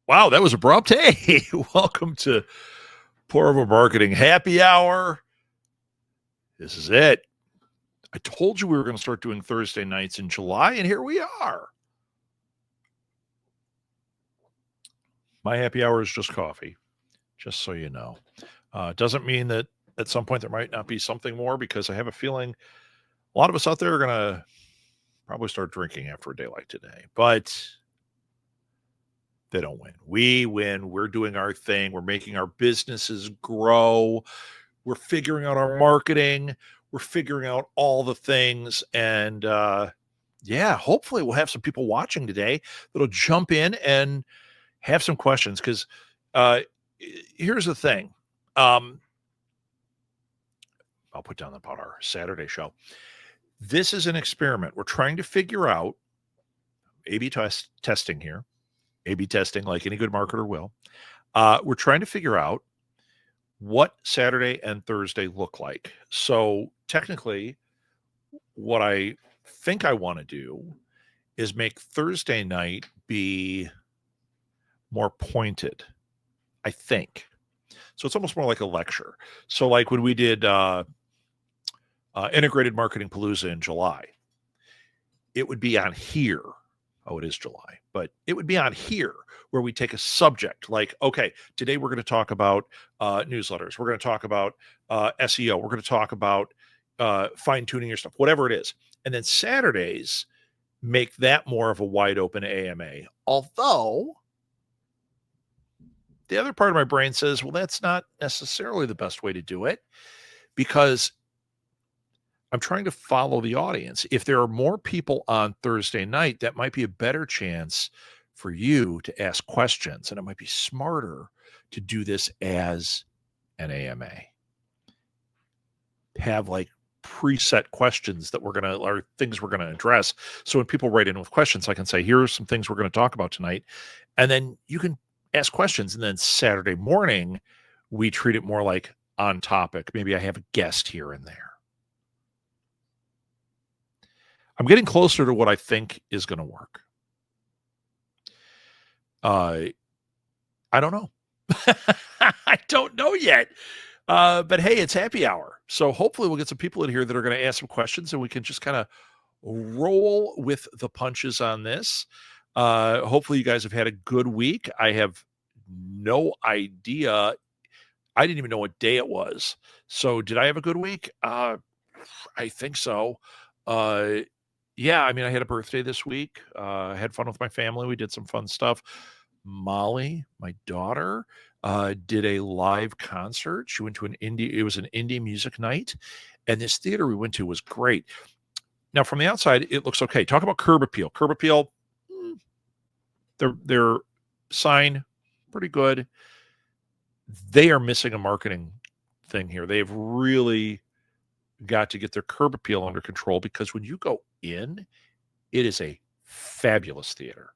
Wow, that was abrupt. Hey, welcome to PourOver Marketing Happy Hour. This is it. I told you we were going to start doing Thursday nights in July, and here we are. My happy hour is just coffee, just so you know. Doesn't mean that at some point there might not be something more, because I have a feeling a lot of us out there are going to probably start drinking after a day like today. But they don't win. We win. We're doing our thing. We're making our businesses grow. We're figuring out our marketing. We're figuring out all the things. And yeah, hopefully we'll have some people watching today that'll jump in and have some questions. Because here's the thing. I'll put down about our Saturday show. This is an experiment. We're trying to figure out A/B testing here. A/B testing, like any good marketer will. We're trying to figure out what Saturday and Thursday look like. So technically, what I think I want to do is make Thursday night be more pointed, I think. So it's almost more like a lecture. So like when we did Integrated Marketing Palooza in July, it would be on here. Oh, it is July, but it would be on here where we take a subject like, okay, today we're going to talk about newsletters. We're going to talk about SEO. We're going to talk about fine tuning your stuff, whatever it is. And then Saturdays make that more of a wide open AMA. Although the other part of my brain says, well, that's not necessarily the best way to do it, because I'm trying to follow the audience. If there are more people on Thursday night, that might be a better chance for you to ask questions. And it might be smarter to do this as an AMA. Have like preset questions that or things we're going to address. So when people write in with questions, I can say, here are some things we're going to talk about tonight. And then you can ask questions. And then Saturday morning, we treat it more like on topic. Maybe I have a guest here and there. I'm getting closer to what I think is going to work. I don't know. I don't know yet. But hey, it's happy hour. So hopefully we'll get some people in here that are going to ask some questions, and we can just kind of roll with the punches on this. Hopefully you guys have had a good week. I have no idea. I didn't even know what day it was. So did I have a good week? I think so. Yeah, I mean, I had a birthday this week. I had fun with my family. We did some fun stuff. Molly, my daughter, did a live concert. She went to it was an indie music night, and this theater we went to was great. Now, from the outside, it looks okay. Talk about curb appeal. Curb appeal, their sign, pretty good. They are missing a marketing thing here. They've really got to get their curb appeal under control, because when you go in, it is a fabulous theater.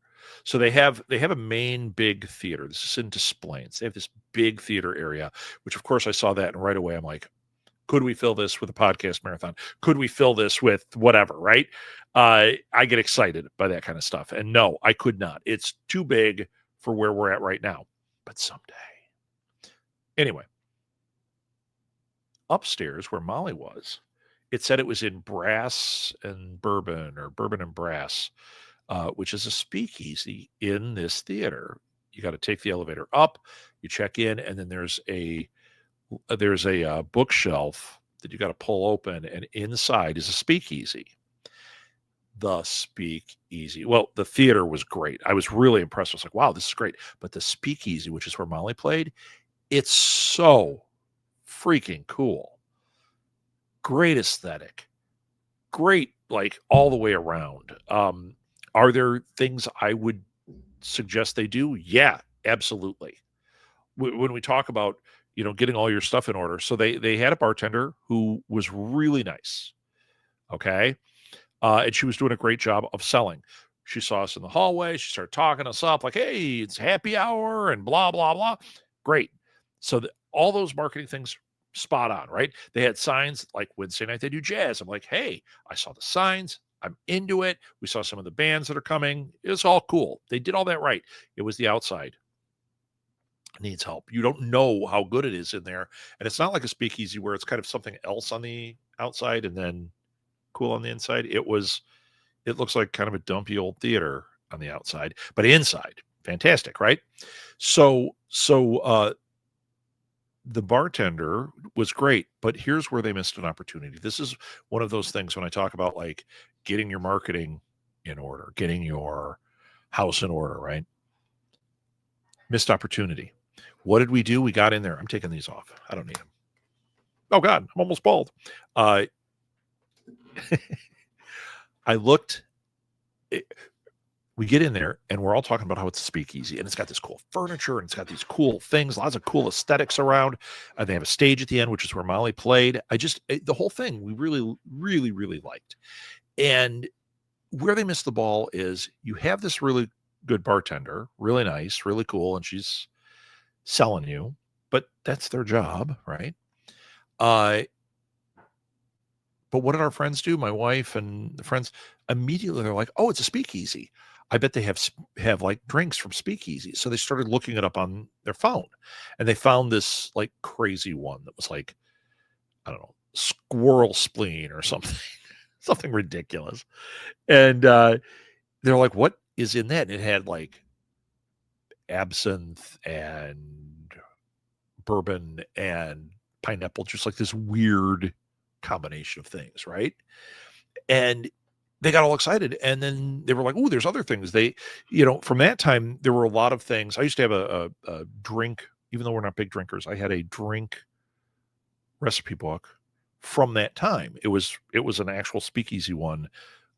So they have a main big theater. This is in Des Plaines. They have this big theater area, which of course I saw that, and right away I'm like, could we fill this with a podcast marathon? Could we fill this with whatever, right? I get excited by that kind of stuff. And no, I could not. It's too big for where we're at right now. But someday. Anyway, upstairs where Molly was, it said it was in Brass and Bourbon, or Bourbon and Brass, which is a speakeasy in this theater. You got to take the elevator up, you check in, and then there's a bookshelf that you got to pull open, and inside is a speakeasy. The speakeasy. Well, the theater was great. I was really impressed. I was like, wow, this is great. But the speakeasy, which is where Molly played, it's so freaking cool. Great aesthetic. Great, like all the way around. Are there things I would suggest they do? Yeah, absolutely. When we talk about, getting all your stuff in order. So they had a bartender who was really nice. Okay. And she was doing a great job of selling. She saw us in the hallway. She started talking us up like, hey, it's happy hour and blah, blah, blah. Great. So all those marketing things, spot on, right? They had signs like Wednesday night they do jazz. I'm like, hey, I saw the signs. I'm into it. We saw some of the bands that are coming. It's all cool. They did all that right. It was the outside. needs help. You don't know how good it is in there. And it's not like a speakeasy where it's kind of something else on the outside and then cool on the inside. It looks like kind of a dumpy old theater on the outside, but inside, fantastic, right? So the bartender was great, but here's where they missed an opportunity. This is one of those things when I talk about like getting your marketing in order, getting your house in order, right? Missed opportunity. What did we do? We got in there. I'm taking these off. I don't need them. Oh God, I'm almost bald. Uh, I looked. We get in there and we're all talking about how it's a speakeasy and it's got this cool furniture and it's got these cool things, lots of cool aesthetics around. They have a stage at the end, which is where Molly played. The whole thing we really, really, really liked. And where they missed the ball is you have this really good bartender, really nice, really cool, and she's selling you, but that's their job, right? Uh, but what did our friends do? My wife and the friends immediately they're like, "Oh, it's a speakeasy. I bet they have like drinks from speakeasy." So they started looking it up on their phone, and they found this like crazy one that was like, I don't know, squirrel spleen or something, something ridiculous. And they're like, "What is in that?" And it had like absinthe and bourbon and pineapple, just like this weird combination of things, right? And they got all excited. And then they were like, "Oh, there's other things." From that time, there were a lot of things. I used to have a drink, even though we're not big drinkers, I had a drink recipe book from that time. It was an actual speakeasy one.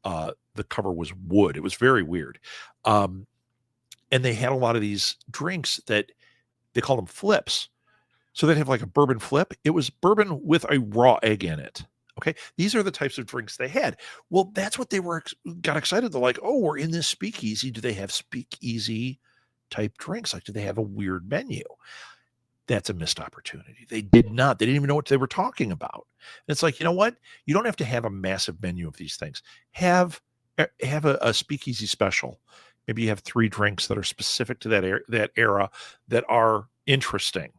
The cover was wood. It was very weird. Um, and they had a lot of these drinks that they call them flips. So they'd have like a bourbon flip. It was bourbon with a raw egg in it. Okay. These are the types of drinks they had. Well, that's what they got excited. They're like, "Oh, we're in this speakeasy. Do they have speakeasy type drinks? Like, do they have a weird menu?" That's a missed opportunity. They did not. They didn't even know what they were talking about. And it's like, you know what? You don't have to have a massive menu of these things. Have a speakeasy special. Maybe you have 3 drinks that are specific to that era that are interesting.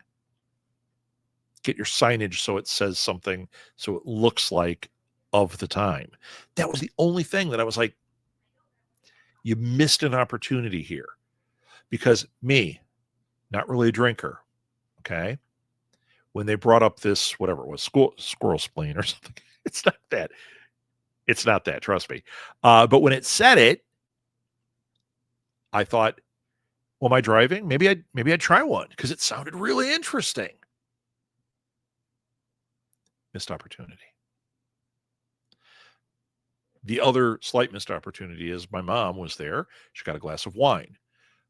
Get your signage so it says something, so it looks like of the time. That was the only thing that I was like, you missed an opportunity here. Because me, not really a drinker, okay? When they brought up this, whatever it was, squirrel spleen or something, it's not that. It's not that, trust me. But when it said it, I thought, well, am I driving? Maybe I'd try one because it sounded really interesting. Missed opportunity. The other slight missed opportunity is my mom was there. She got a glass of wine.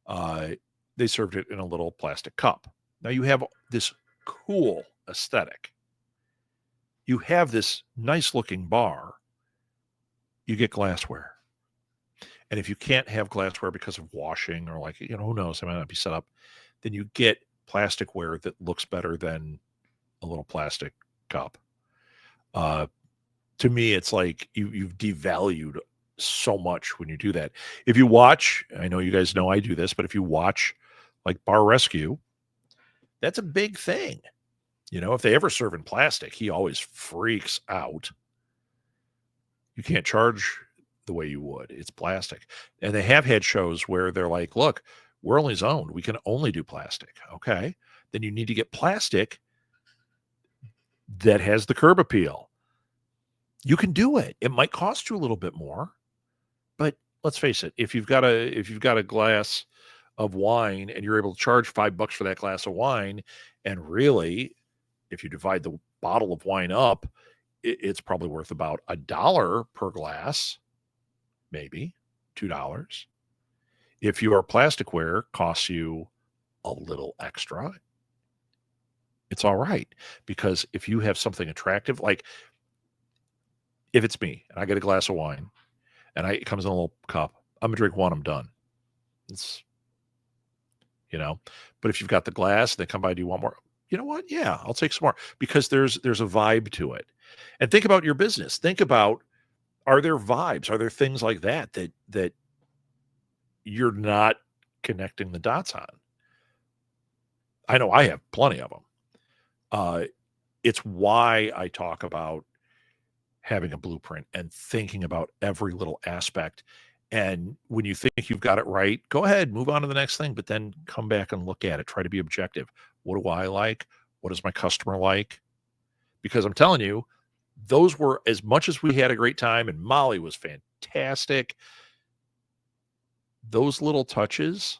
They served it in a little plastic cup. Now you have this cool aesthetic. You have this nice looking bar. You get glassware. And if you can't have glassware because of washing or like, who knows, it might not be set up, then you get plasticware that looks better than a little plastic cup. To me, it's like you've devalued so much when you do that. If you watch, I know you guys know I do this, but if you watch like Bar Rescue, that's a big thing. If they ever serve in plastic, he always freaks out. You can't charge the way you would. It's plastic. And they have had shows where they're like, "Look, we're only zoned. We can only do plastic." Okay. Then you need to get plastic that has the curb appeal. You can do it. It might cost you a little bit more, but let's face it, if you've got a glass of wine and you're able to charge $5 for that glass of wine, and really, if you divide the bottle of wine up, it's probably worth about $1 per glass, maybe $2. If your plasticware costs you a little extra, it's all right. Because if you have something attractive, like if it's me and I get a glass of wine and it comes in a little cup, I'm gonna drink one, I'm done. It's, but if you've got the glass, they come by, "Do you want more?" You know what? Yeah, I'll take some more because there's a vibe to it. And think about your business. Think about, are there vibes? Are there things like that you're not connecting the dots on? I know I have plenty of them. It's why I talk about having a blueprint and thinking about every little aspect. And when you think you've got it right, go ahead, move on to the next thing, but then come back and look at it. Try to be objective. What do I like? What does my customer like? Because I'm telling you, those were, as much as we had a great time and Molly was fantastic, those little touches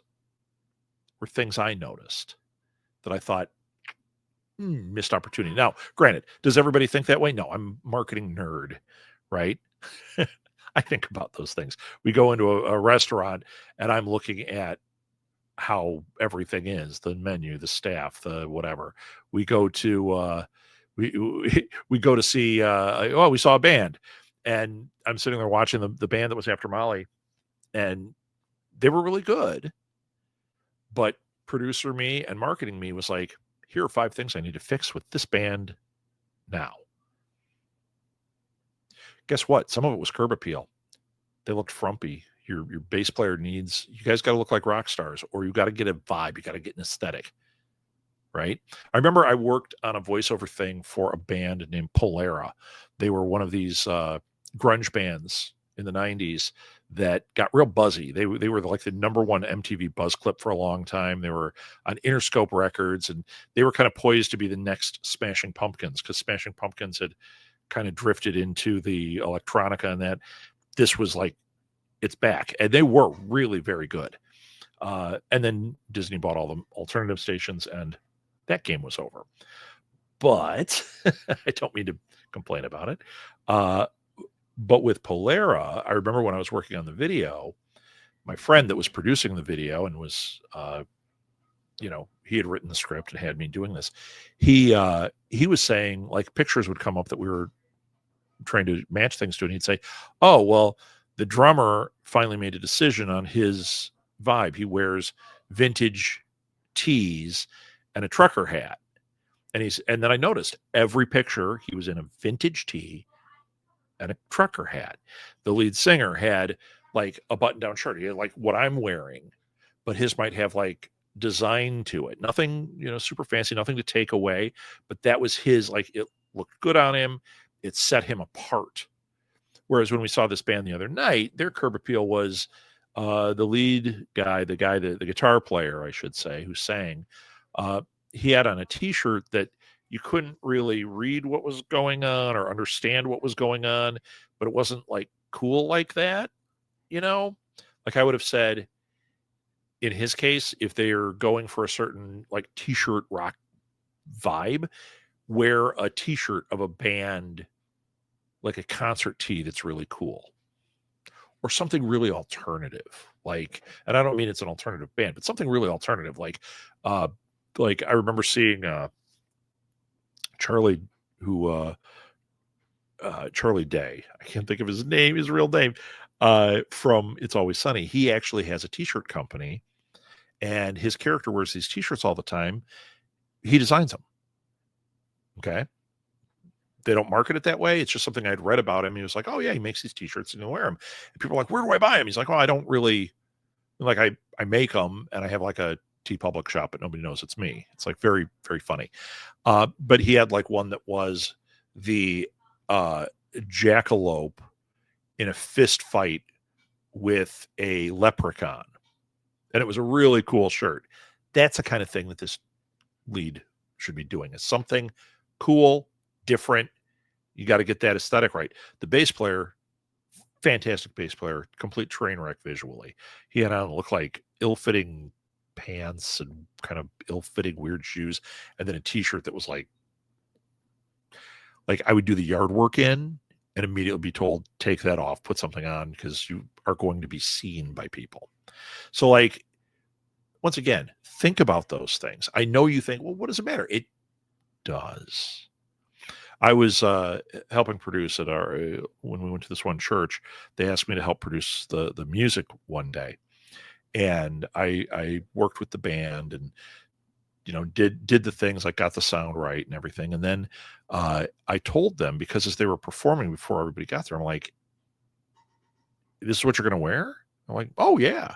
were things I noticed that I thought, missed opportunity. Now, granted, does everybody think that way? No, I'm a marketing nerd, right? I think about those things. We go into a restaurant and I'm looking at how everything is, the menu, the staff, the whatever. We go to we go to see oh, we saw a band, and I'm sitting there watching the band that was after Molly, and they were really good, but producer me and marketing me was like, here are 5 things I need to fix with this band now. Guess what? Some of it was curb appeal. They looked frumpy. Your bass player needs, you guys got to look like rock stars, or you got to get a vibe. You got to get an aesthetic, right? I remember I worked on a voiceover thing for a band named Polera. They were one of these grunge bands in the 90s that got real buzzy. They were like the number one MTV buzz clip for a long time. They were on Interscope Records, and they were kind of poised to be the next Smashing Pumpkins, because Smashing Pumpkins had kind of drifted into the electronica, and that this was like, it's back. And they were really very good. And then Disney bought all the alternative stations, and that game was over. But I don't mean to complain about it. But with Polera, I remember when I was working on the video, my friend that was producing the video and was, he had written the script and had me doing this. He was saying, like, pictures would come up that we were trying to match things to, and he'd say, "Oh, well, the drummer finally made a decision on his vibe. He wears vintage tees and a trucker hat." And then I noticed every picture he was in a vintage tee and a trucker hat. The lead singer had like a button-down shirt. He had like what I'm wearing, but his might have like design to it. Nothing, super fancy, nothing to take away, but that was his, like, it looked good on him. It set him apart. Whereas when we saw this band the other night, their curb appeal was the lead guy, the guitar player, I should say, who sang. He had on a T-shirt that you couldn't really read what was going on or understand what was going on, but it wasn't like cool like that, Like I would have said, in his case, if they're going for a certain like T-shirt rock vibe, wear a T-shirt of a band, like a concert tee that's really cool, or something really alternative. Like, and I don't mean it's an alternative band, but something really alternative. Like I remember seeing Charlie, Charlie Day. I can't think of his real name, from It's Always Sunny. He actually has a T-shirt company, and his character wears these T-shirts all the time. He designs them. Okay. They don't market it that way. It's just something I'd read about him. He was like, "Oh yeah, he makes these T-shirts and he'll wear them." And people are like, "Where do I buy them?" He's like, "Oh, I don't really like. I make them, and I have like a TeePublic shop, but nobody knows it's me." It's like very, very funny. But he had like one that was the jackalope in a fist fight with a leprechaun, and it was a really cool shirt. That's the kind of thing that this lead should be doing. Is something cool, different. You got to get that aesthetic right. The bass player, fantastic bass player, complete train wreck visually. He had on look like ill-fitting pants and kind of ill-fitting weird shoes, and then a T-shirt that was like I would do the yard work in and immediately be told, take that off, put something on, because you are going to be seen by people. So like, once again, think about those things. I know you think, well, what does it matter? It does. I was helping produce at when we went to this one church. They asked me to help produce the music one day, and I worked with the band and did the things, like got the sound right and everything. And then I told them, because as they were performing before everybody got there, I'm like, "This is what you're going to wear?" I'm like, "Oh yeah."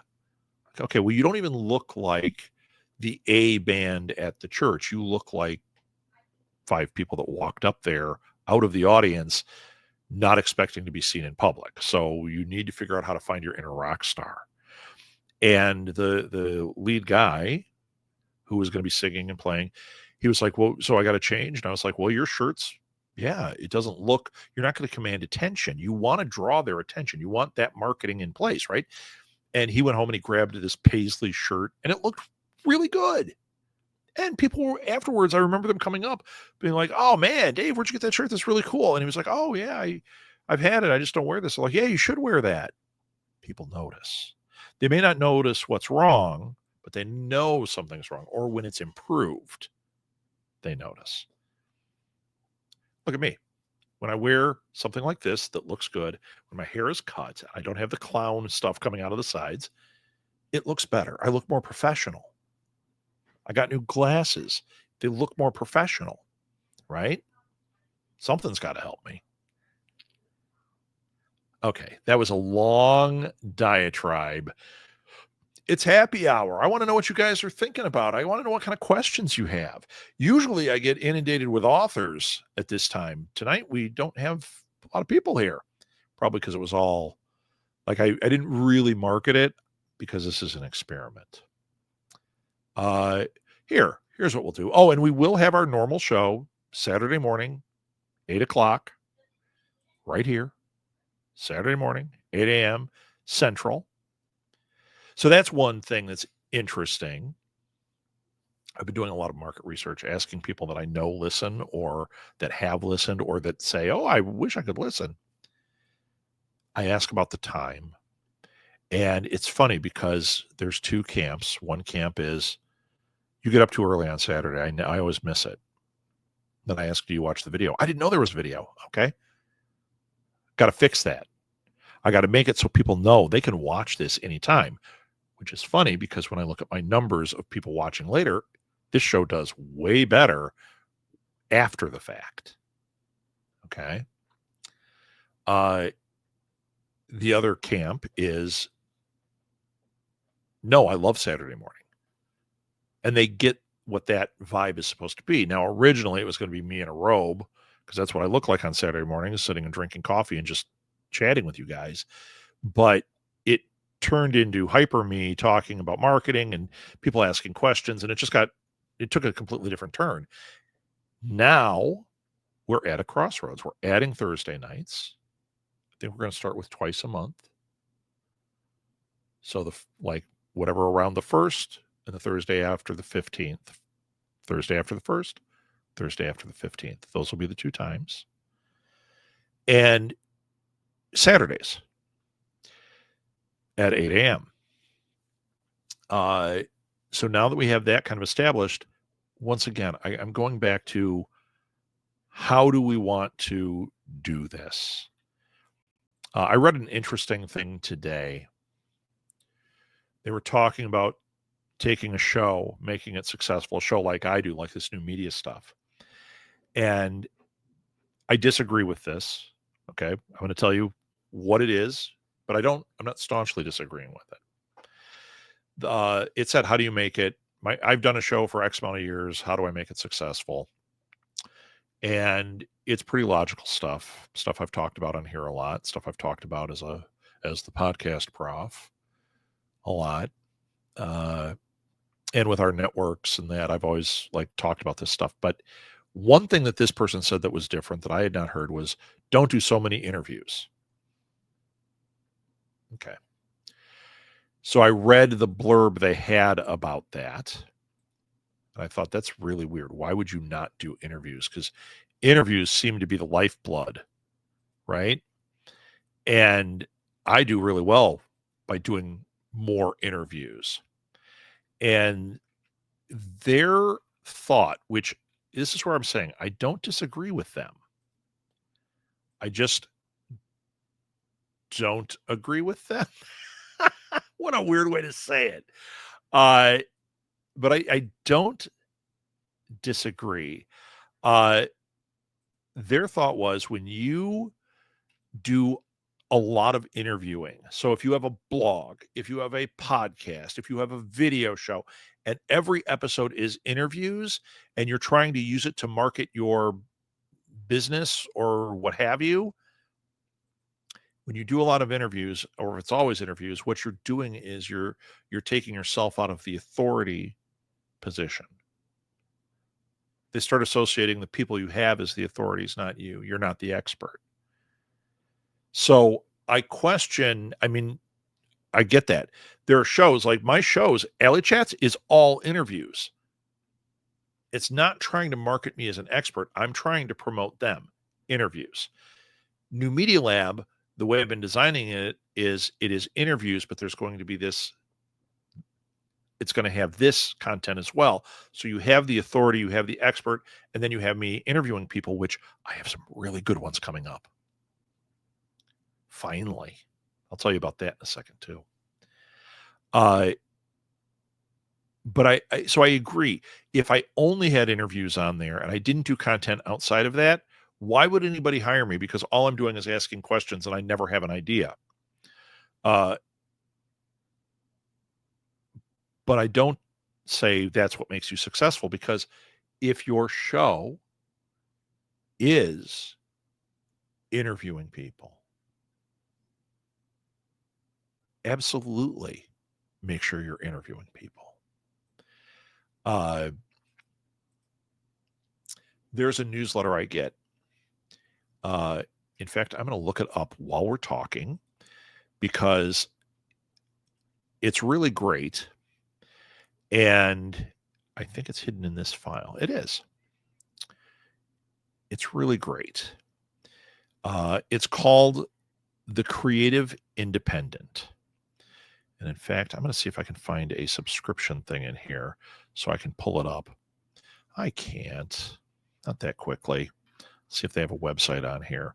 Okay, well, you don't even look like the A band at the church. You look like 5 people that walked up there out of the audience, not expecting to be seen in public. So you need to figure out how to find your inner rock star. And the lead guy who was going to be singing and playing, he was like, well, so I got to change. And I was like, well, your shirt's, yeah, it doesn't look, you're not going to command attention. You want to draw their attention. You want that marketing in place, right? And he went home and he grabbed this paisley shirt and it looked really good. And people were afterwards, I remember them coming up being like, oh man, Dave, where'd you get that shirt? That's really cool. And he was like, oh yeah, I've had it. I just don't wear this. I'm like, yeah, you should wear that. People notice. They may not notice what's wrong, but they know something's wrong. Or when it's improved, they notice. Look at me. When I wear something like this that looks good, when my hair is cut, I don't have the clown stuff coming out of the sides, it looks better. I look more professional. I got new glasses. They look more professional, right? Something's got to help me. Okay, that was a long diatribe. It's happy hour. I want to know what you guys are thinking about. I want to know what kind of questions you have. Usually I get inundated with authors at this time. Tonight we don't have a lot of people here, probably because it was all like I didn't really market it because this is an experiment. Here's what we'll do. Oh, and we will have our normal show Saturday morning, 8 o'clock, right here. Saturday morning, 8 a.m. Central. So that's one thing that's interesting. I've been doing a lot of market research, asking people that I know listen or that have listened or that say, oh, I wish I could listen. I ask about the time. And it's funny because there's 2 camps. One camp is you get up too early on Saturday. I always miss it. Then I ask, do you watch the video? I didn't know there was video. Okay. Got to fix that. I got to make it so people know they can watch this anytime, which is funny because when I look at my numbers of people watching later, this show does way better after the fact. Okay. The other camp is, no, I love Saturday morning. And they get what that vibe is supposed to be. Now, originally it was going to be me in a robe because that's what I look like on Saturday morning, sitting and drinking coffee and just chatting with you guys. But it turned into hyper me talking about marketing and people asking questions. And it took a completely different turn. Now we're at a crossroads. We're adding Thursday nights. I think we're going to start with twice a month. So whatever around the 1st and the Thursday after the 15th, Thursday after the 1st, Thursday after the 15th. Those will be the 2 times. And Saturdays at 8 a.m. So now that we have that kind of established, once again, I'm going back to how do we want to do this? I read an interesting thing today. They were talking about taking a show, making it successful, a show like I do, like this new media stuff. And I disagree with this. Okay. I'm going to tell you what it is, but I'm not staunchly disagreeing with it. It said, how do you make it? I've done a show for X amount of years. How do I make it successful? And it's pretty logical stuff I've talked about on here a lot, stuff I've talked about as the podcast prof a lot. And with our networks and that, I've always talked about this stuff. But one thing that this person said that was different that I had not heard was don't do so many interviews. Okay. So I read the blurb they had about that. And I thought that's really weird. Why would you not do interviews? Because interviews seem to be the lifeblood, right? And I do really well by doing more interviews. And their thought, which this is where I'm saying I don't disagree with them. I just don't agree with them. What a weird way to say it. But I don't disagree. Their thought was when you do a lot of interviewing. So if you have a blog, if you have a podcast, if you have a video show, and every episode is interviews and you're trying to use it to market your business or what have you, when you do a lot of interviews, or if it's always interviews, what you're doing is you're taking yourself out of the authority position. They start associating the people you have as the authorities, not you. You're not the expert. So I question, I mean, I get that. There are shows like my shows, Alley Chats is all interviews. It's not trying to market me as an expert. I'm trying to promote them, interviews. New Media Lab, the way I've been designing it is interviews, but there's going to be this, it's going to have this content as well. So you have the authority, you have the expert, and then you have me interviewing people, which I have some really good ones coming up. Finally. I'll tell you about that in a second too. But I agree. If I only had interviews on there and I didn't do content outside of that, why would anybody hire me? Because all I'm doing is asking questions and I never have an idea. But I don't say that's what makes you successful, because if your show is interviewing people, absolutely make sure you're interviewing people. There's a newsletter I get. In fact, I'm going to look it up while we're talking because it's really great. And I think it's hidden in this file. It is. It's really great. It's called The Creative Independent. And in fact, I'm going to see if I can find a subscription thing in here so I can pull it up. I can't. Not that quickly. Let's see if they have a website on here.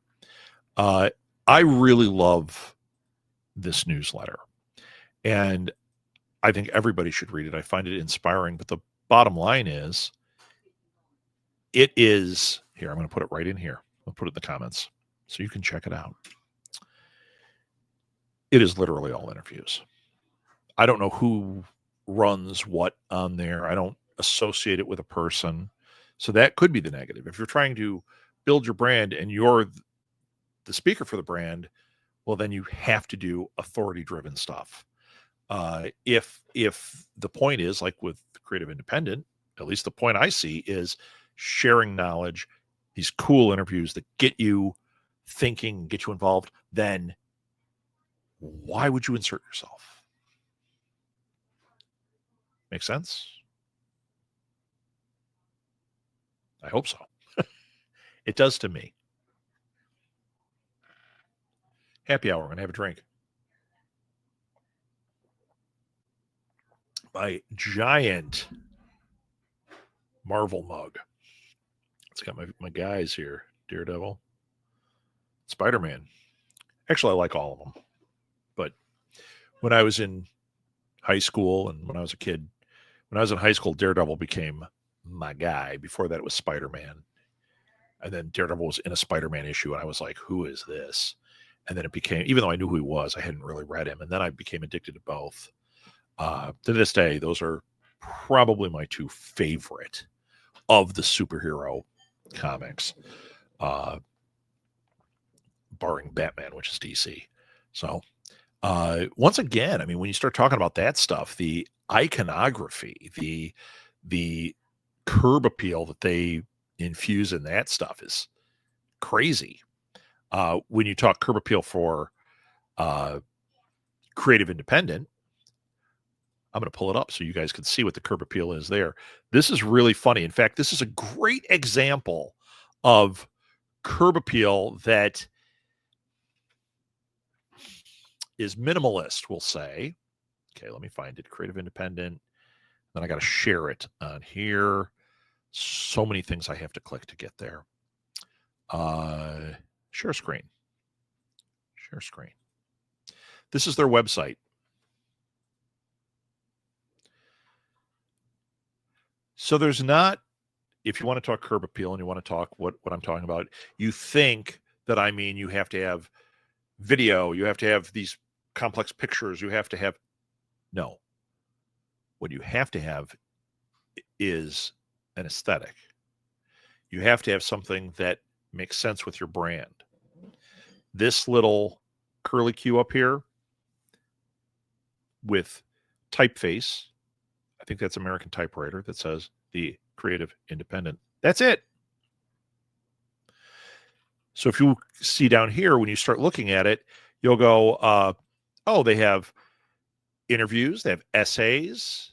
I really love this newsletter. And I think everybody should read it. I find it inspiring. But the bottom line is, it is, here, I'm going to put it right in here. I'll put it in the comments so you can check it out. It is literally all interviews. I don't know who runs what on there. I don't associate it with a person. So that could be the negative. If you're trying to build your brand and you're the speaker for the brand, well, then you have to do authority-driven stuff. If the point is, like with Creative Independent, at least the point I see is sharing knowledge, these cool interviews that get you thinking, get you involved, then why would you insert yourself? Make sense? I hope so. It does to me. Happy hour. I'm going to have a drink. My giant Marvel mug. It's got my guys here. Daredevil. Spider-Man. Actually, I like all of them. But when I was in high school and when I was a kid, when I was in high school, Daredevil became my guy. Before that, it was Spider-Man. And then Daredevil was in a Spider-Man issue, and I was like, who is this? And then it became, even though I knew who he was, I hadn't really read him. And then I became addicted to both. To this day, those are probably my two favorite of the superhero comics, barring Batman, which is DC. So once again, I mean, when you start talking about that stuff, the iconography, the curb appeal that they infuse in that stuff is crazy. When you talk curb appeal for Creative Independent, I'm going to pull it up so you guys can see what the curb appeal is there. This is really funny. In fact, this is a great example of curb appeal that is minimalist, we'll say. Okay, let me find it. Creative Independent. Then I got to share it on here. So many things I have to click to get there. Share screen. Share screen. This is their website. So there's not, if you want to talk curb appeal and you want to talk what I'm talking about, you think that I mean you have to have video, you have to have these complex pictures, you have to have, no. What you have to have is an aesthetic. You have to have something that makes sense with your brand. This little curly Q up here with typeface, I think that's American Typewriter, that says the Creative Independent. That's it. So if you see down here, when you start looking at it, you'll go, oh, they have interviews, they have essays,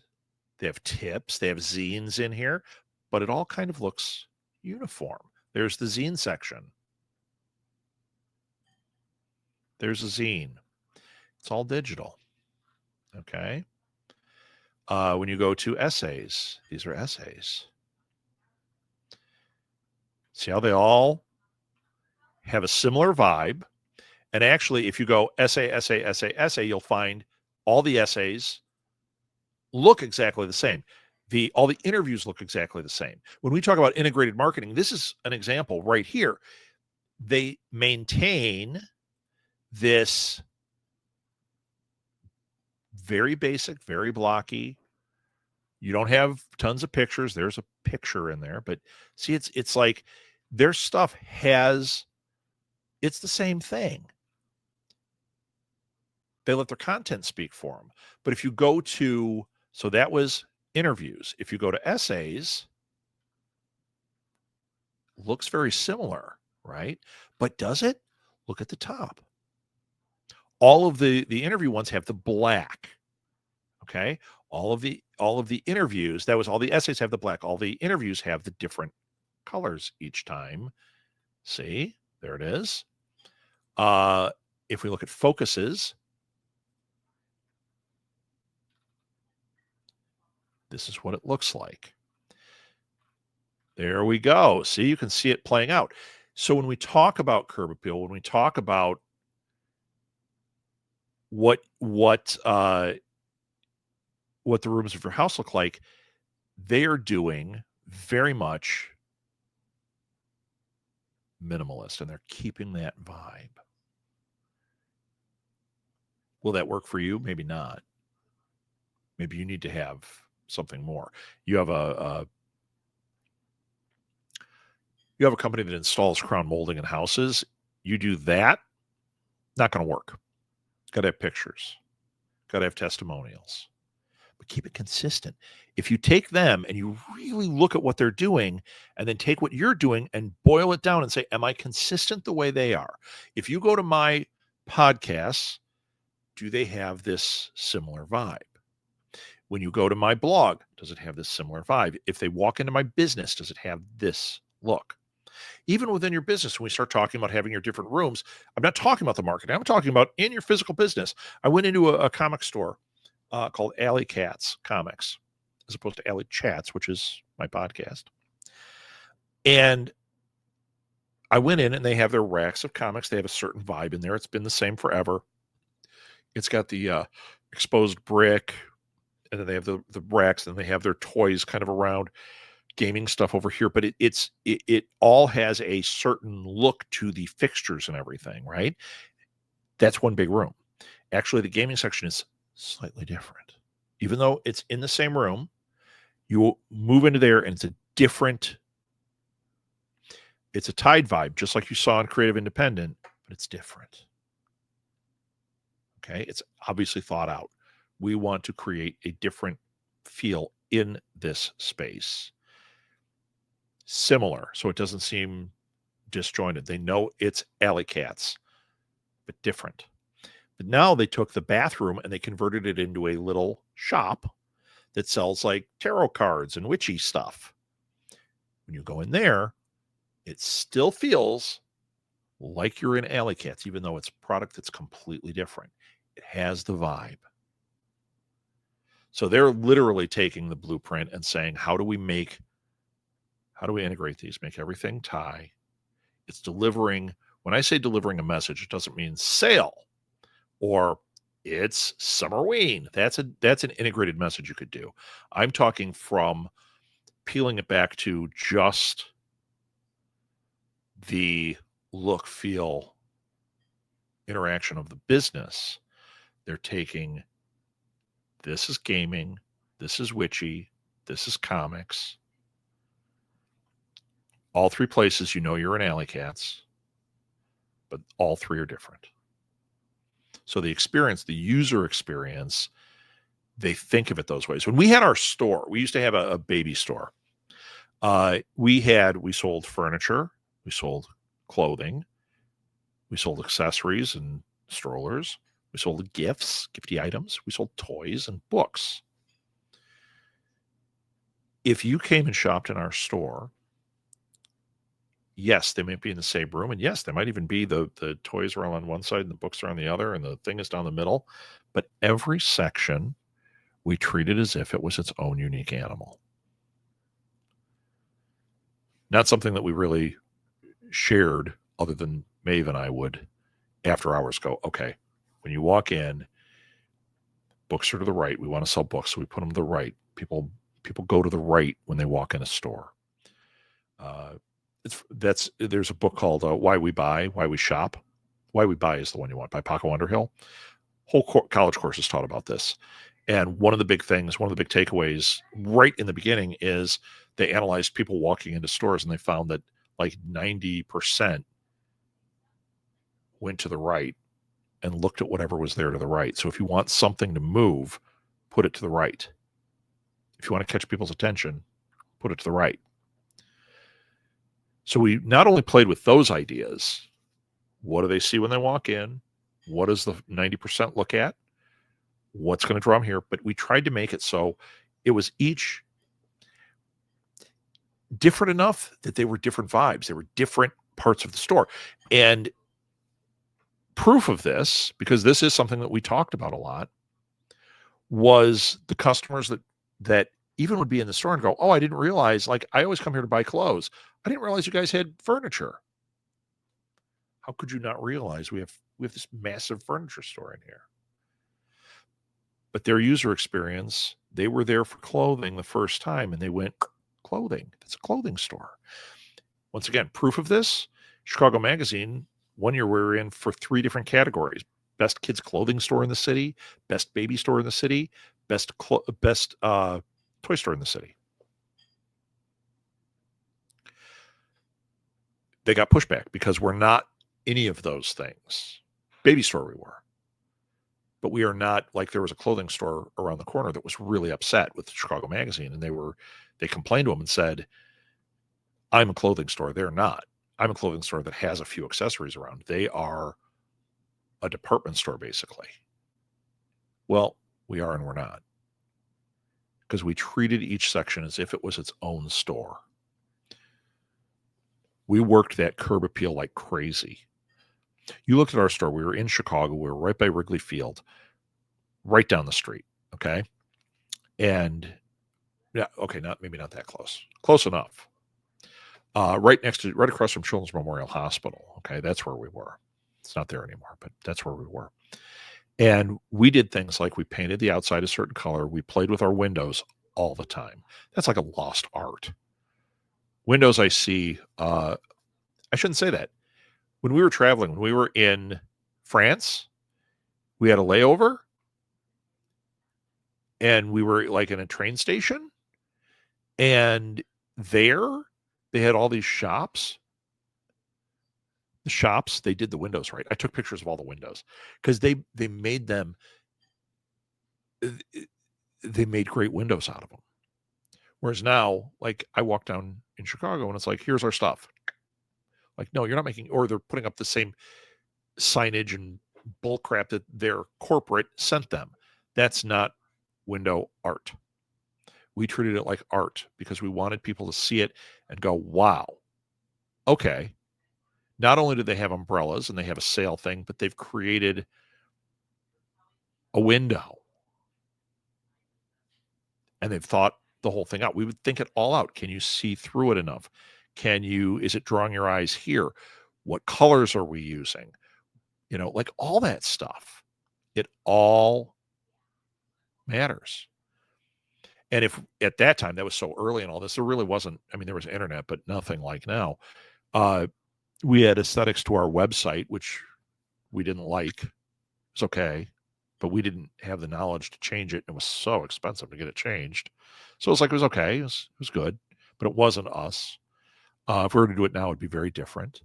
they have tips, they have zines in here, but it all kind of looks uniform. There's the zine section. There's a zine. It's all digital. Okay. When you go to essays, these are essays. See how they all have a similar vibe? And actually, if you go essay, essay, essay, essay, you'll find all the essays look exactly the same. All the interviews look exactly the same. When we talk about integrated marketing, this is an example right here. They maintain this very basic, very blocky. You don't have tons of pictures. There's a picture in there, but see, it's like their stuff it's the same thing. They let their content speak for them. But if you go to, so that was interviews. If you go to essays, looks very similar, right? But does it? Look at the top. All of the interview ones have the black. Okay. All of the interviews, that was all the essays have the black. All the interviews have the different colors each time. See, there it is. If we look at focuses, this is what it looks like. There we go. See, you can see it playing out. So when we talk about curb appeal, when we talk about what the rooms of your house look like, they are doing very much minimalist, and they're keeping that vibe. Will that work for you? Maybe not. Maybe you need to have something more. You have a company that installs crown molding in houses. You do that, not going to work. Got to have pictures. Got to have testimonials. But keep it consistent. If you take them and you really look at what they're doing and then take what you're doing and boil it down and say, am I consistent the way they are? If you go to my podcasts, do they have this similar vibe? When you go to my blog, does it have this similar vibe? If they walk into my business, does it have this look? Even within your business, when we start talking about having your different rooms, I'm not talking about the marketing. I'm talking about in your physical business. I went into a comic store called Alley Cats Comics, as opposed to Alley Chats, which is my podcast. And I went in and they have their racks of comics. They have a certain vibe in there. It's been the same forever. It's got the exposed brick, and then they have the racks, and they have their toys kind of around, gaming stuff over here. But it all has a certain look to the fixtures and everything, right? That's one big room. Actually, the gaming section is slightly different. Even though it's in the same room, you will move into there and it's a Tide vibe, just like you saw in Creative Independent, but it's different. Okay, it's obviously thought out. We want to create a different feel in this space. Similar, so it doesn't seem disjointed. They know it's Alley Cats, but different. But now they took the bathroom and they converted it into a little shop that sells like tarot cards and witchy stuff. When you go in there, it still feels like you're in Alley Cats, even though it's a product that's completely different. It has the vibe. So they're literally taking the blueprint and saying, how do we integrate these, make everything tie? It's delivering. When I say delivering a message, it doesn't mean sale or it's Summerween. That's an integrated message you could do. I'm talking from peeling it back to just the look, feel, interaction of the business, they're taking, this is gaming, this is witchy, this is comics. All three places you're in Alley Cats, but all three are different. So the experience, the user experience, they think of it those ways. When we had our store, we used to have a baby store. We sold furniture, we sold clothing, we sold accessories and strollers, we sold gifts, gifty items, we sold toys and books. If you came and shopped in our store, yes, they might be in the same room, and yes, there might even be the toys are all on one side and the books are on the other, and the thing is down the middle. But every section we treated as if it was its own unique animal. Not something that we really shared, other than Maeve and I would, after hours, go, okay, when you walk in, books are to the right. We want to sell books, so we put them to the right. People go to the right when they walk in a store. There's a book called Why We Buy, Why We Shop. Why We Buy is the one you want, by Paco Underhill. Whole college course is taught about this. And one of the big takeaways right in the beginning is they analyzed people walking into stores, and they found that like 90% went to the right and looked at whatever was there to the right. So if you want something to move, put it to the right. If you want to catch people's attention, put it to the right. So we not only played with those ideas, what do they see when they walk in? What does the 90% look at? What's going to draw them here? But we tried to make it so it was each different enough that they were different vibes. They were different parts of the store. And proof of this, because this is something that we talked about a lot, was the customers that even would be in the store and go, oh, I didn't realize, like, I always come here to buy clothes. I didn't realize you guys had furniture. How could you not realize we have this massive furniture store in here? But their user experience, they were there for clothing the first time, and they went, clothing, it's a clothing store. Once again, proof of this, Chicago Magazine, one year we were in for 3 different categories: best kids clothing store in the city, best baby store in the city, best toy store in the city. They got pushback because we're not any of those things. Baby store we were. But we are not, like, there was a clothing store around the corner that was really upset with Chicago Magazine, and they complained to them and said, I'm a clothing store. They're not. I'm a clothing store that has a few accessories around. They are a department store, basically. Well, we are and we're not. Because we treated each section as if it was its own store. We worked that curb appeal like crazy. You looked at our store. We were in Chicago. We were right by Wrigley Field, right down the street. Okay. And yeah, okay, maybe not that close. Close enough. Right across from Children's Memorial Hospital. Okay. That's where we were. It's not there anymore, but that's where we were. And we did things like we painted the outside a certain color. We played with our windows all the time. That's like a lost art. Windows I see, I shouldn't say that. When we were traveling, when we were in France, we had a layover, and we were like in a train station, and there they had all these shops. The shops, they did the windows right. I took pictures of all the windows because they made them, they made great windows out of them. Whereas now, like, I walk down in Chicago and it's like, here's our stuff. Like, no, you're not making, or they're putting up the same signage and bull crap that their corporate sent them. That's not window art. We treated it like art because we wanted people to see it and go, wow, okay. Not only do they have umbrellas and they have a sale thing, but they've created a window. And they've thought the whole thing out. We would think it all out. Can you see through it enough? Is it drawing your eyes here? What colors are we using? Like all that stuff. It all matters. And if at that time, that was so early in all this, there really wasn't, there was internet, but nothing like now. We had aesthetics to our website, which we didn't like. It's okay, but we didn't have the knowledge to change it. It was so expensive to get it changed. So it was okay. It was good, but it wasn't us. If we were to do it now, it'd be very different.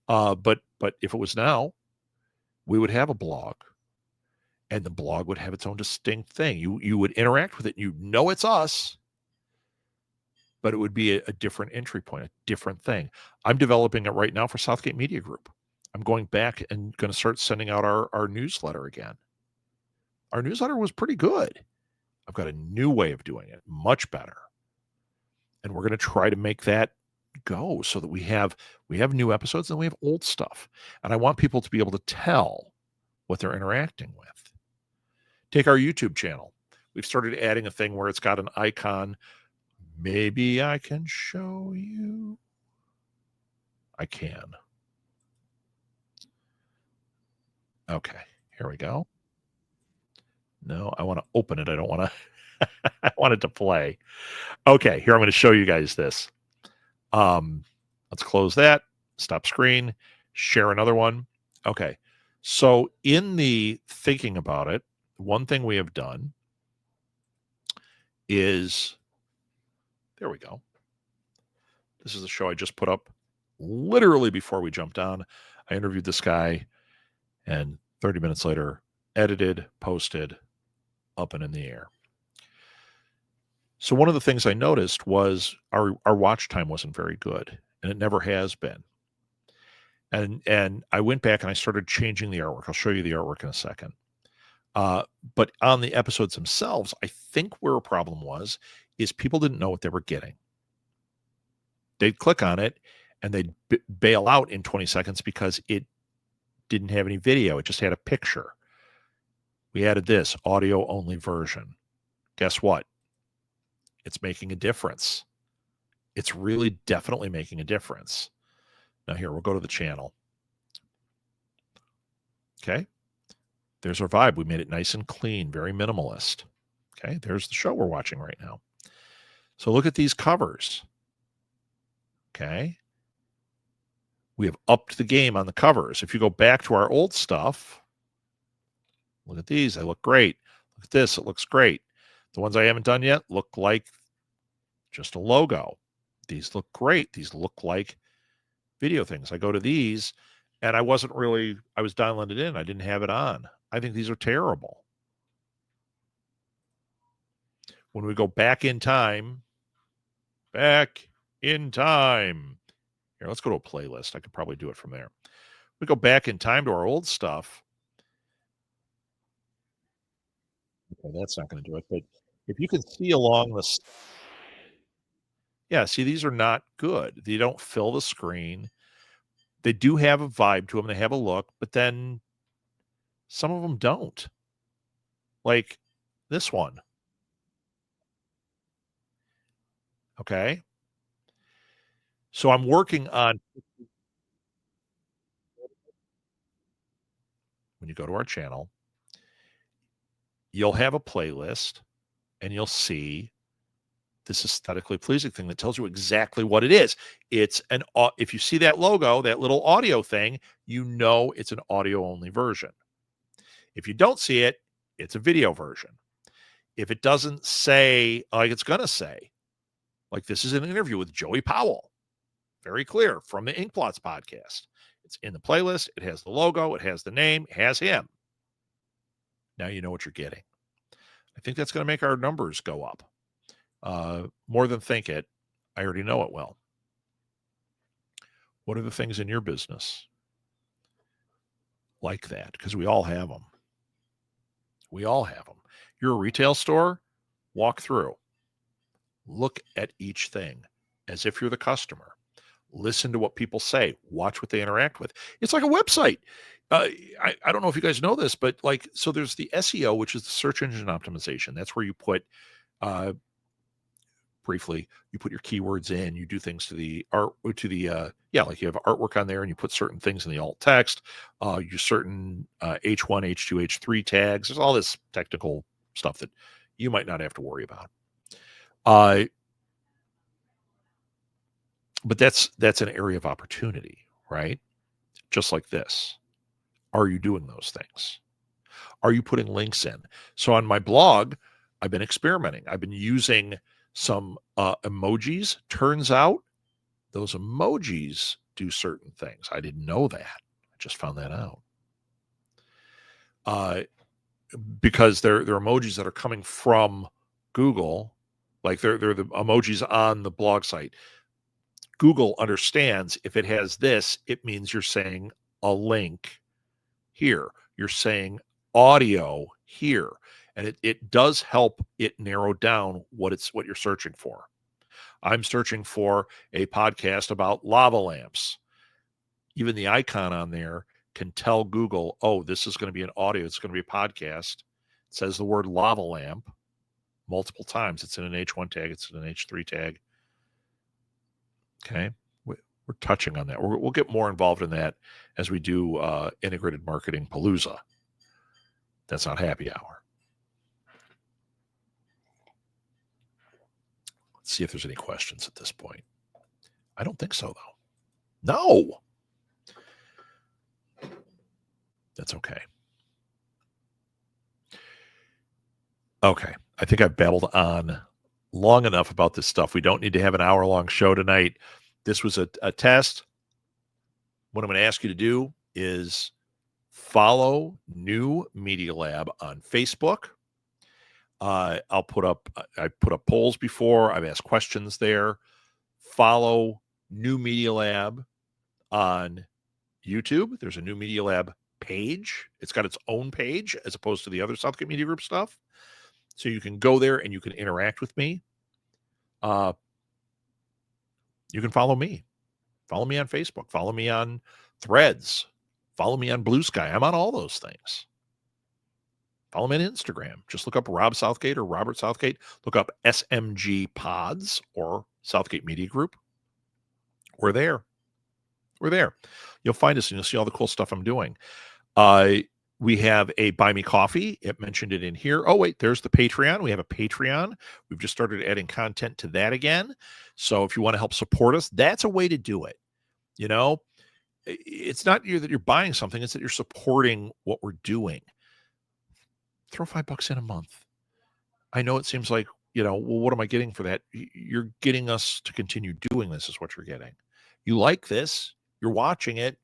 But if it was now, we would have a blog, and the blog would have its own distinct thing. You would interact with it. You know it's us, but it would be a different entry point, a different thing. I'm developing it right now for Southgate Media Group. I'm going back and going to start sending out our newsletter again. Our newsletter was pretty good. I've got a new way of doing it, much better. And we're going to try to make that go so that we have new episodes and we have old stuff. And I want people to be able to tell what they're interacting with. Take our YouTube channel. We've started adding a thing where it's got an icon. Maybe I can show you. I can. Okay, here we go. No, I want to open it. I don't want to. I want it to play. Okay, here I'm going to show you guys this. Let's close that. Stop screen. Share another one. Okay, so in the thinking about it, one thing we have done is, there we go. This is the show I just put up literally before we jumped on. I interviewed this guy, and 30 minutes later, edited, posted, up and in the air. So one of the things I noticed was our watch time wasn't very good, and it never has been. And I went back and I started changing the artwork. I'll show you the artwork in a second. But on the episodes themselves, I think where a problem was is people didn't know what they were getting. They'd click on it and they'd bail out in 20 seconds because it didn't have any video. It just had a picture. We added this audio only version. Guess what? It's making a difference. It's really definitely making a difference. Now here, we'll go to the channel. Okay. There's our vibe. We made it nice and clean, very minimalist. Okay. There's the show we're watching right now. So look at these covers. Okay. We have upped the game on the covers. If you go back to our old stuff, look at these. They look great. Look at this. It looks great. The ones I haven't done yet look like just a logo. These look great. These look like video things. I go to these and I was dialing it in. I didn't have it on. I think these are terrible. When we go back in time, here, let's go to a playlist. I could probably do it from there. We go back in time to our old stuff. Okay, that's not going to do it. But if you can see along this, yeah, see, these are not good. They don't fill the screen. They do have a vibe to them. They have a look, but then some of them don't. Like this one. Okay. So I'm working on, when you go to our channel, you'll have a playlist and you'll see this aesthetically pleasing thing that tells you exactly what it is. It's if you see that logo, that little audio thing, you know it's an audio only version. If you don't see it, it's a video version. If it doesn't say like it's going to say, like this is an interview with Joey Powell, very clear from the Inkplots podcast. It's in the playlist. It has the logo. It has the name. It has him. Now you know what you're getting. I think that's going to make our numbers go up. More than think it. I already know it well. What are the things in your business like that? Because we all have them. We all have them. You're a retail store, walk through. Look at each thing as if you're the customer. Listen to what people say. Watch what they interact with. It's like a website. I don't know if you guys know this, but so there's the SEO, which is the search engine optimization. That's where you put, briefly, you put your keywords in, you do things to the art, like you have artwork on there and you put certain things in the alt text, you certain H1, H2, H3 tags. There's all this technical stuff that you might not have to worry about. But that's an area of opportunity, right? Just like this. Are you doing those things? Are you putting links in? So on my blog, I've been experimenting. I've been using some emojis. Turns out those emojis do certain things. I didn't know that. I just found that out. Because they're emojis that are coming from Google, like they're the emojis on the blog site. Google understands if it has this, it means you're saying a link here. You're saying audio here. And it does help it narrow down what you're searching for. I'm searching for a podcast about lava lamps. Even the icon on there can tell Google, oh, this is going to be an audio. It's going to be a podcast. It says the word lava lamp multiple times. It's in an H1 tag. It's in an H3 tag. Okay. We're touching on that. We'll get more involved in that as we do integrated marketing palooza. That's not happy hour. Let's see if there's any questions at this point. I don't think so, though. No. That's okay. Okay. I think I've babbled on long enough about this stuff. We don't need to have an hour-long show tonight. This was a test. What I'm going to ask you to do is follow New Media Lab on Facebook. I put up polls before. I've asked questions there. Follow New Media Lab on YouTube. There's a New Media Lab page. It's got its own page as opposed to the other Southgate Media Group stuff. So you can go there and you can interact with me. You can follow me. Follow me on Facebook. Follow me on Threads. Follow me on Blue Sky. I'm on all those things. Follow me on Instagram. Just look up Rob Southgate or Robert Southgate. Look up SMG Pods or Southgate Media Group. We're there. We're there. You'll find us and you'll see all the cool stuff I'm doing. We have a Buy Me Coffee. It mentioned it in here. Oh, wait, there's the Patreon. We have a Patreon. We've just started adding content to that again. So if you want to help support us, that's a way to do it. You know, it's not that you're buying something. It's that you're supporting what we're doing. Throw $5 in a month. I know it seems like, well, what am I getting for that? You're getting us to continue doing this is what you're getting. You like this. You're watching it.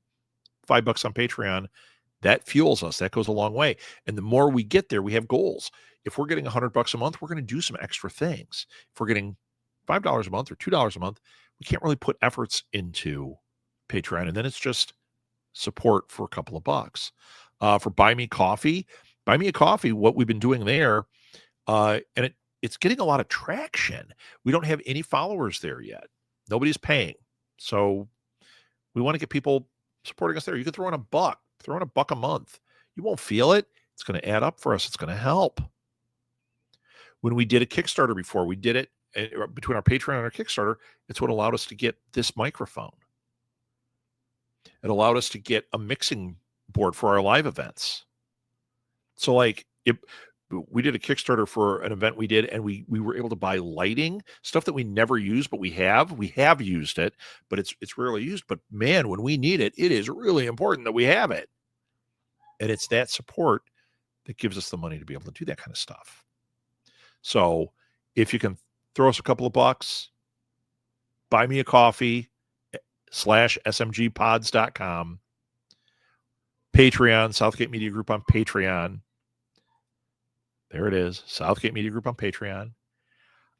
$5 on Patreon. That fuels us. That goes a long way. And the more we get there, we have goals. If we're getting $100 a month, we're going to do some extra things. If we're getting $5 a month or $2 a month, we can't really put efforts into Patreon. And then it's just support for a couple of bucks. For Buy Me a Coffee, what we've been doing there, and it's getting a lot of traction. We don't have any followers there yet. Nobody's paying. So we want to get people supporting us there. You can throw in $1. Throw in $1 a month. You won't feel it. It's going to add up for us. It's going to help. When we did a Kickstarter before, we did it between our Patreon and our Kickstarter. It's what allowed us to get this microphone. It allowed us to get a mixing board for our live events. So we did a Kickstarter for an event we did, and we were able to buy lighting, stuff that we never use, but we have used it, but it's rarely used. But man, when we need it, it is really important that we have it. And it's that support that gives us the money to be able to do that kind of stuff. So if you can throw us a couple of bucks, Buy Me a Coffee /smgpods.com, Patreon, Southgate Media Group on Patreon. There it is, Southgate Media Group on Patreon.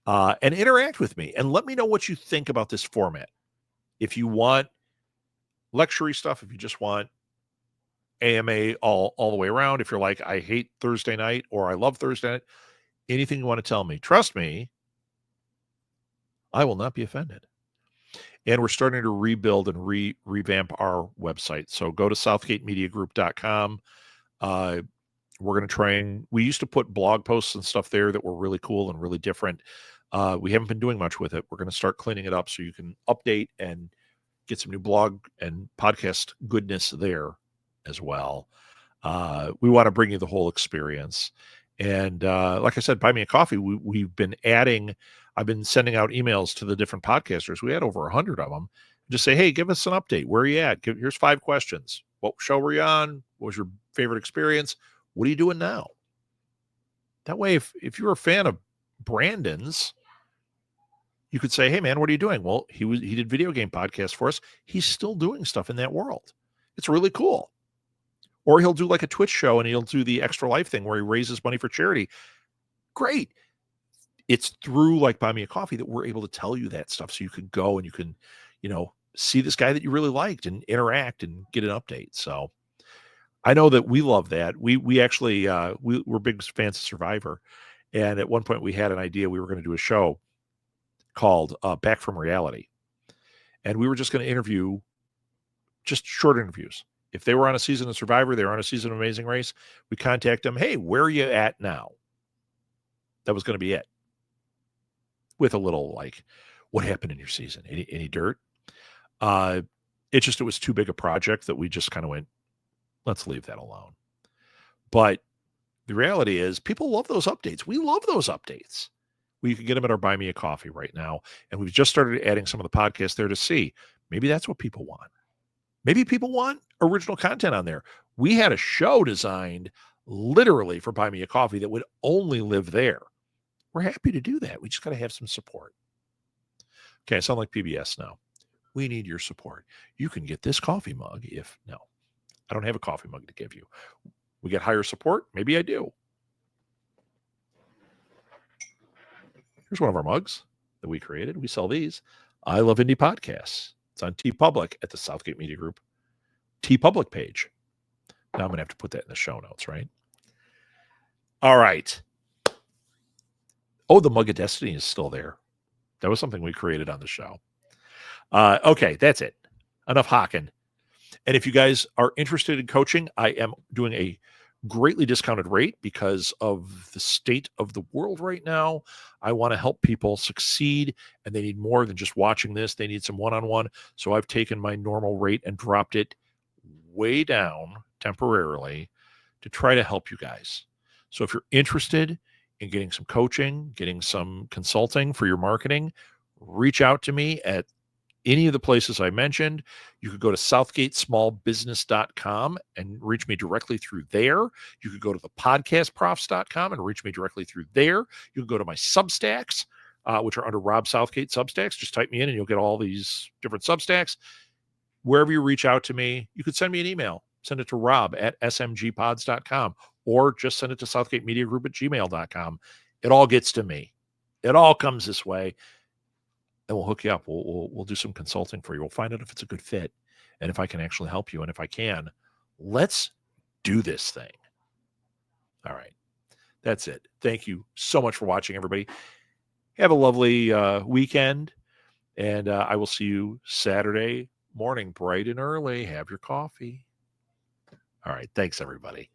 And interact with me and let me know what you think about this format. If you want lecture-y stuff, if you just want AMA all the way around, if you're like, I hate Thursday night or I love Thursday night, anything you want to tell me, trust me, I will not be offended. And we're starting to rebuild and revamp our website. So go to southgatemediagroup.com. We're going to try we used to put blog posts and stuff there that were really cool and really different. We haven't been doing much with it. We're going to start cleaning it up so you can update and get some new blog and podcast goodness there as well. We want to bring you the whole experience. And like I said, Buy Me a Coffee, we've been adding, I've been sending out emails to the different podcasters. We had over 100 of them. Just say, hey, give us an update. Where are you at? Here's 5 questions. What show were you on? What was your favorite experience? What are you doing now? That way, if you're a fan of Brandon's, you could say, hey, man, what are you doing? Well, he did video game podcasts for us. He's still doing stuff in that world. It's really cool. Or he'll do like a Twitch show and he'll do the Extra Life thing where he raises money for charity. Great. It's through like Buy Me a Coffee that we're able to tell you that stuff. So you can go and you can, see this guy that you really liked and interact and get an update. So I know that we love that. We actually, we're big fans of Survivor. And at one point we had an idea. We were going to do a show called Back from Reality. And we were just going to interview just short interviews. If they were on a season of Survivor, they were on a season of Amazing Race, we contact them. Hey, where are you at now? That was going to be it. With a little like, what happened in your season? Any dirt? It was too big a project that we just kind of went, let's leave that alone. But the reality is people love those updates. We love those updates. You can get them at our Buy Me a Coffee right now. And we've just started adding some of the podcasts there to see. Maybe that's what people want. Maybe people want original content on there. We had a show designed literally for Buy Me a Coffee that would only live there. We're happy to do that. We just got to have some support. Okay, I sound like PBS now. We need your support. You can get this coffee mug no, I don't have a coffee mug to give you. We get higher support? Maybe I do. Here's one of our mugs that we created. We sell these. I Love Indie Podcasts. It's on TeePublic at the Southgate Media Group TeePublic page. Now I'm going to have to put that in the show notes, right? All right. Oh, the Mug of Destiny is still there. That was something we created on the show. Okay, that's it. Enough hawking. And if you guys are interested in coaching, I am doing a greatly discounted rate because of the state of the world right now. I want to help people succeed, and they need more than just watching this. They need some one-on-one. So I've taken my normal rate and dropped it way down temporarily to try to help you guys. So if you're interested in getting some coaching, getting some consulting for your marketing, reach out to me at any of the places I mentioned. You could go to southgatesmallbusiness.com and reach me directly through there. You could go to the podcastprofs.com and reach me directly through there. You can go to my Substacks, which are under Rob Southgate Substacks. Just type me in and you'll get all these different Substacks. Wherever you reach out to me, you could send me an email. Send it to rob@smgpods.com or just send it to southgatemediagroup@gmail.com. It all gets to me. It all comes this way. And we'll hook you up. We'll do some consulting for you. We'll find out if it's a good fit and if I can actually help you. And if I can, let's do this thing. All right. That's it. Thank you so much for watching, everybody. Have a lovely weekend. And I will see you Saturday morning, bright and early. Have your coffee. All right. Thanks, everybody.